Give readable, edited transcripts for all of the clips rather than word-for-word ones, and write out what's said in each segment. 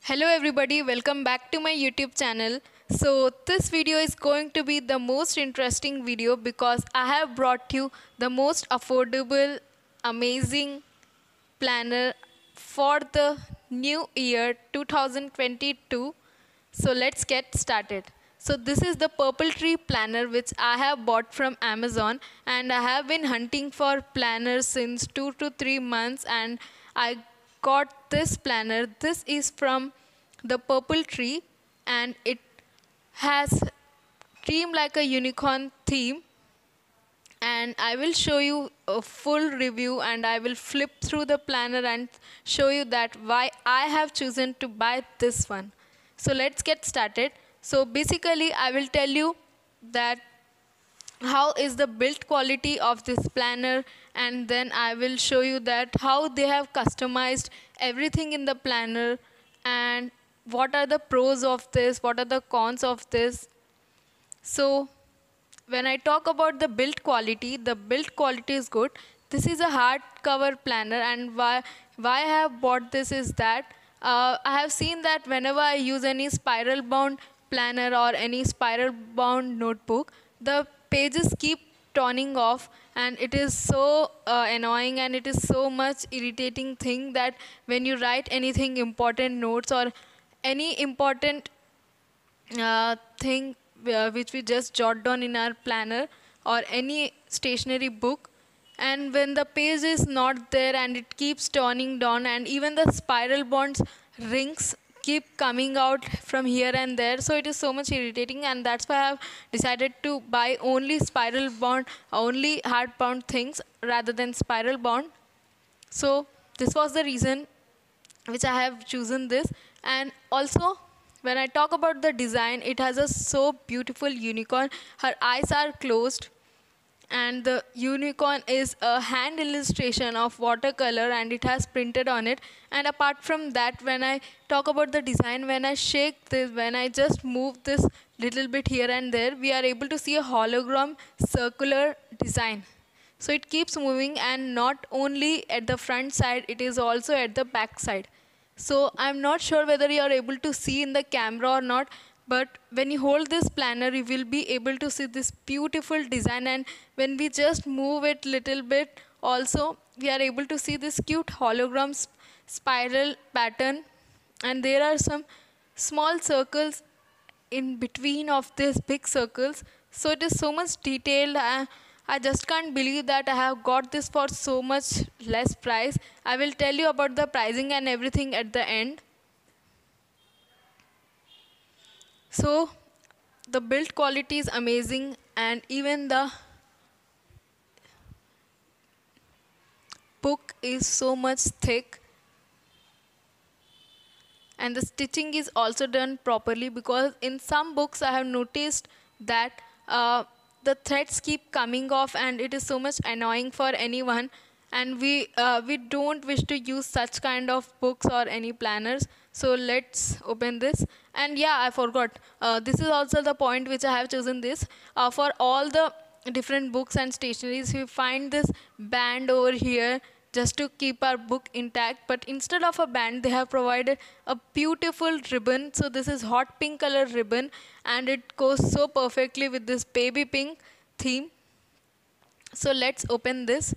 Hello everybody, welcome back to my YouTube channel. So this video is going to be the most interesting video because I have brought you the most affordable, amazing planner for the new year 2022. So let's get started. So this is the Purple Tree planner which I have bought from Amazon, and I have been hunting for planners since 2 to 3 months, and I got this planner. This is from the Purple Tree, and it has Dream Like a Unicorn theme, and I will show you a full review, and I will flip through the planner and show you that why I have chosen to buy this one. So let's get started. So basically I will tell you that how is the build quality of this planner, and then I will show you that how they have customized everything in the planner, and what are the pros of this, what are the cons of this. So when I talk about the build quality is good. This is a hardcover planner, and why I have bought this is that I have seen that whenever I use any spiral bound planner or any spiral bound notebook, the pages keep turning off, and it is so annoying, and it is so much irritating thing that when you write anything important notes or any important thing which we just jot down in our planner or any stationery book, and when the page is not there and it keeps turning down, and even the spiral bonds rings keep coming out from here and there, so it is so much irritating, and that's why I have decided to buy only spiral bond, only hard bound things rather than spiral bond. So this was the reason which I have chosen this. And also when I talk about the design, it has a so beautiful unicorn. Her eyes are closed, and the unicorn is a hand illustration of watercolor, and it has printed on it. And apart from that, when I talk about the design, when I shake this, when I just move this little bit here and there, we are able to see a hologram circular design. So it keeps moving, and not only at the front side, it is also at the back side. So I'm not sure whether you are able to see in the camera or not, but when you hold this planner, you will be able to see this beautiful design, and when we just move it little bit, also we are able to see this cute hologram spiral pattern, and there are some small circles in between of these big circles. So it is so much detailed. I just can't believe that I have got this for so much less price. I will tell you about the pricing and everything at the end. So the build quality is amazing, and even the book is so much thick, and the stitching is also done properly, because in some books I have noticed that the threads keep coming off, and it is so much annoying for anyone, and we don't wish to use such kind of books or any planners. So let's open this. And yeah, I forgot, this is also the point which I have chosen this for all the different books and stationeries. We find this band over here just to keep our book intact, but instead of a band they have provided a beautiful ribbon. So this is hot pink color ribbon, and it goes so perfectly with this baby pink theme. So let's open this.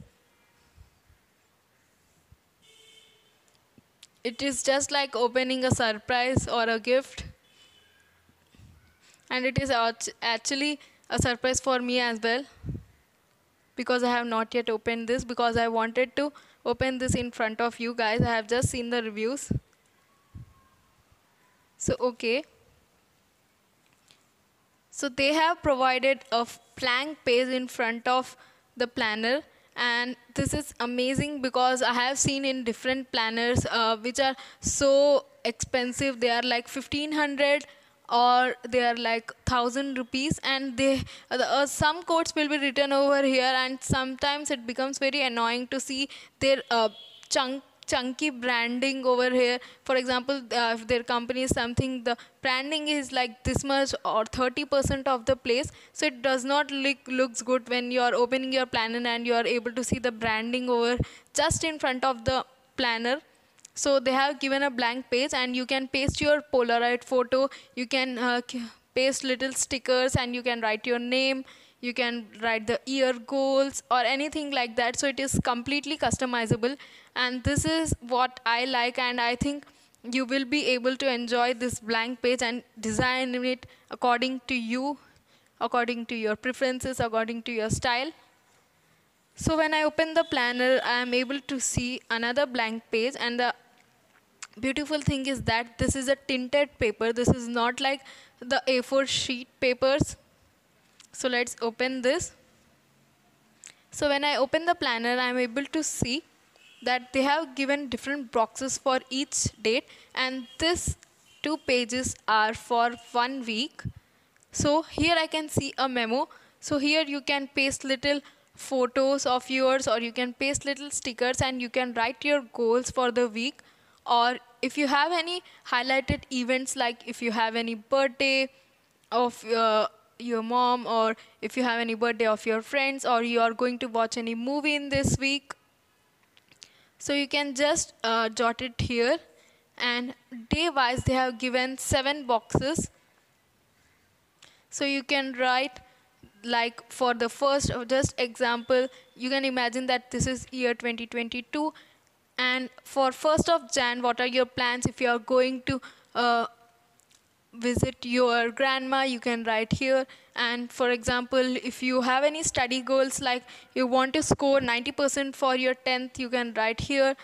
It is just like opening a surprise or a gift, and it is actually a surprise for me as well, because I have not yet opened this, because I wanted to open this in front of you guys. I have just seen the reviews. So okay. So they have provided a blank page in front of the planner, and this is amazing because I have seen in different planners which are so expensive. They are like 1500 or they are like 1000 rupees, and they some codes will be written over here, and sometimes it becomes very annoying to see their chunky branding over here. For example, if their company is something, the branding is like this much or 30% of the place, so it does not looks good when you are opening your planner and you are able to see the branding over just in front of the planner. So they have given a blank page and you can paste your Polaroid photo, you can paste little stickers and you can write your name, you can write the year goals or anything like that. So it is completely customizable, and this is what I like, and I think you will be able to enjoy this blank page and design it according to you, according to your preferences, according to your style. So when I open the planner, I am able to see another blank page, and the beautiful thing is that this is a tinted paper. This is not like the A4 sheet papers. So let's open this. So when I open the planner, I am able to see that they have given different boxes for each date, and this 2 pages are for 1 week. So here I can see a memo. So here you can paste little photos of yours, or you can paste little stickers, and you can write your goals for the week. Or if you have any highlighted events, like if you have any birthday of your mom, or if you have any birthday of your friends, or you are going to watch any movie in this week, so you can just jot it here. And day wise they have given 7 boxes. So you can write, like for the first, just example, you can imagine that this is year 2022, and for 1st of Jan, what are your plans? If you are going to visit your grandma, you can write here. And for example, if you have any study goals, like you want to score 90% for your 10th, you can write here.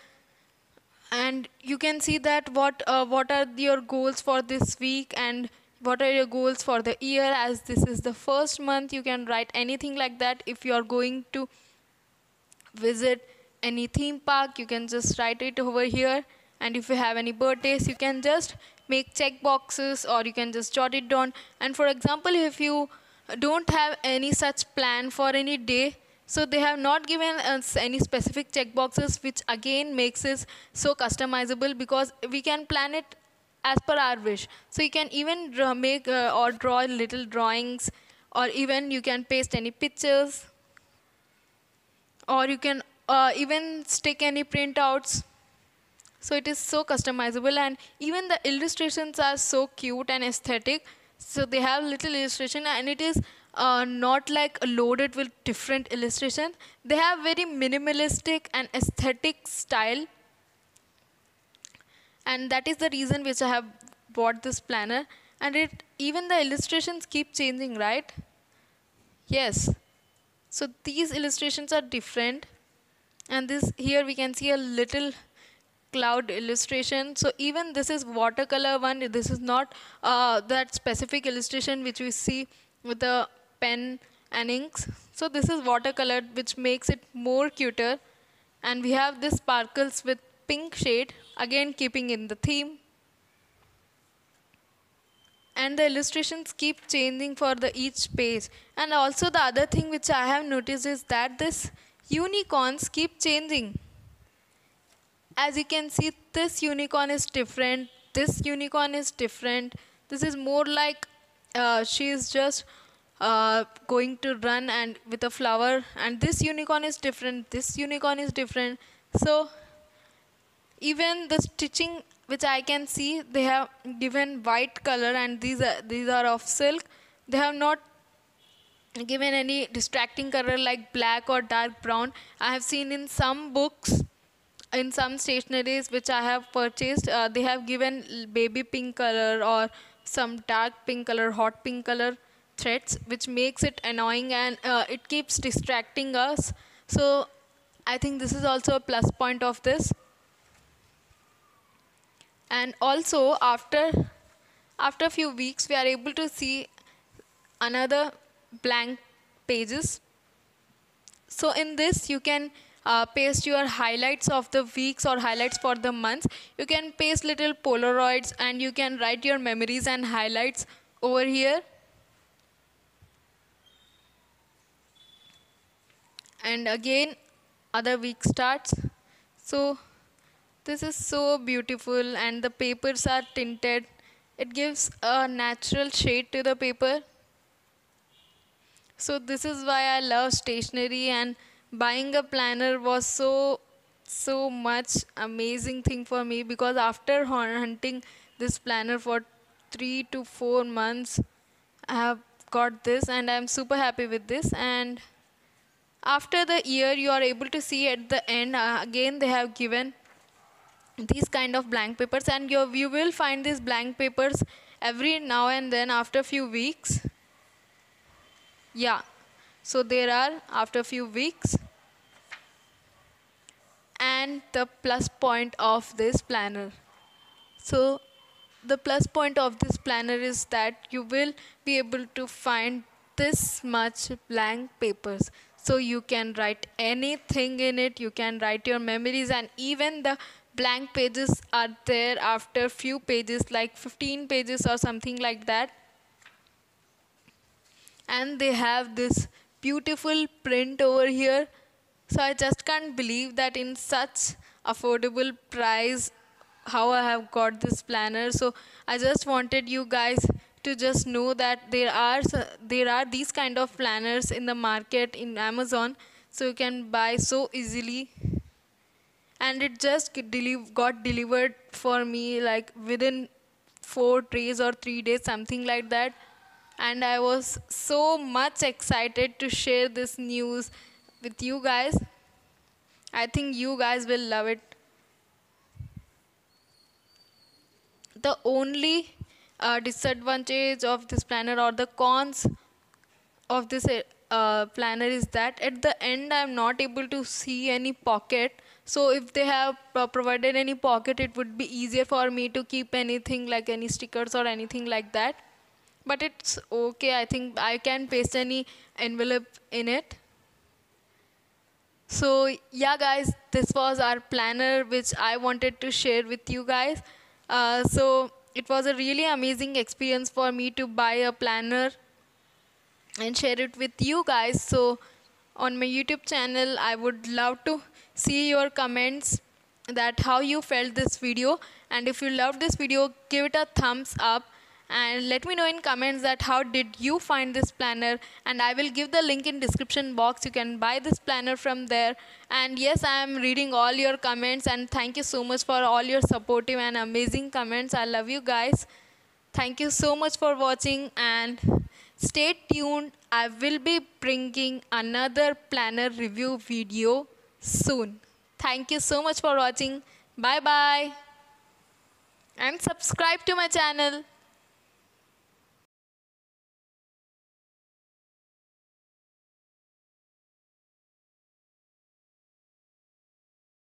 And you can see that what are your goals for this week, and what are your goals for the year. As this is the first month, you can write anything like that. If you are going to visit any theme park, you can just write it over here. And if you have any birthdays, you can just make check boxes, or you can just jot it down. And for example, if you don't have any such plan for any day, so they have not given us any specific check boxes, which again makes it so customizable, because we can plan it as per our wish. So you can even make or draw little drawings, or even you can paste any pictures, or you can even stick any printouts. So it is so customizable, and even the illustrations are so cute and aesthetic. So they have little illustration, and it is not like loaded with different illustrations. They have very minimalistic and aesthetic style, and that is the reason which I have bought this planner. And it, even the illustrations keep changing, right? Yes. So these illustrations are different, and this here we can see a little cloud illustration. So even this is watercolor one. This is not that specific illustration which we see with the pen and inks. So this is watercolor, which makes it more cuter. And we have this sparkles with pink shade, again keeping in the theme. And the illustrations keep changing for the each page. And also the other thing which I have noticed is that this unicorns keep changing. As you can see, this unicorn is different, this unicorn is different. This is more like she is just going to run and with a flower, and this unicorn is different, this unicorn is different. So even the stitching which I can see, they have given white color, and these are of silk. They have not given any distracting color like black or dark brown. I have seen in some books, in some stationeries which I have purchased, they have given baby pink color or some dark pink color, hot pink color threads, which makes it annoying, and it keeps distracting us. So I think this is also a plus point of this. And also after a few weeks, we are able to see another blank pages. So in this, you can paste your highlights of the weeks or highlights for the months. You can paste little Polaroids, and you can write your memories and highlights over here. And again, other week starts. So this is so beautiful, and the papers are tinted. It gives a natural shade to the paper. So this is why I love stationery, and buying a planner was so so much amazing thing for me, because after hunting this planner for 3 to 4 months, I have got this and I'm super happy with this. And after the year, you are able to see at the end, again they have given these kind of blank papers, and you will find these blank papers every now and then after few weeks. Yeah, so there are after few weeks. And the plus point of this planner, so the plus point of this planner is that you will be able to find this much blank papers, so you can write anything in it, you can write your memories, and even the blank pages are there after few pages, like 15 pages or something like that. And they have this beautiful print over here, so I just can't believe that in such affordable price how I have got this planner. So I just wanted you guys to just know that there are these kind of planners in the market in Amazon, so you can buy so easily. And it just got delivered for me like within 4 days or 3 days, something like that. And I was so much excited to share this news with you guys. I think you guys will love it. The only disadvantage of this planner, or the cons of this planner, is that at the end I'm not able to see any pocket. So if they have provided any pocket, it would be easier for me to keep anything like any stickers or anything like that. But it's okay, I think I can paste any envelope in it. So yeah guys, this was our planner which I wanted to share with you guys. So it was a really amazing experience for me to buy a planner and share it with you guys. So on my YouTube channel, I would love to see your comments that how you felt this video, and if you loved this video, give it a thumbs up and let me know in comments that how did you find this planner, and I will give the link in description box. You can buy this planner from there. And yes, I am reading all your comments, and thank you so much for all your supportive and amazing comments. I love you guys. Thank you so much for watching, and stay tuned. I will be bringing another planner review video soon. Thank you so much for watching. Bye bye. And subscribe to my channel.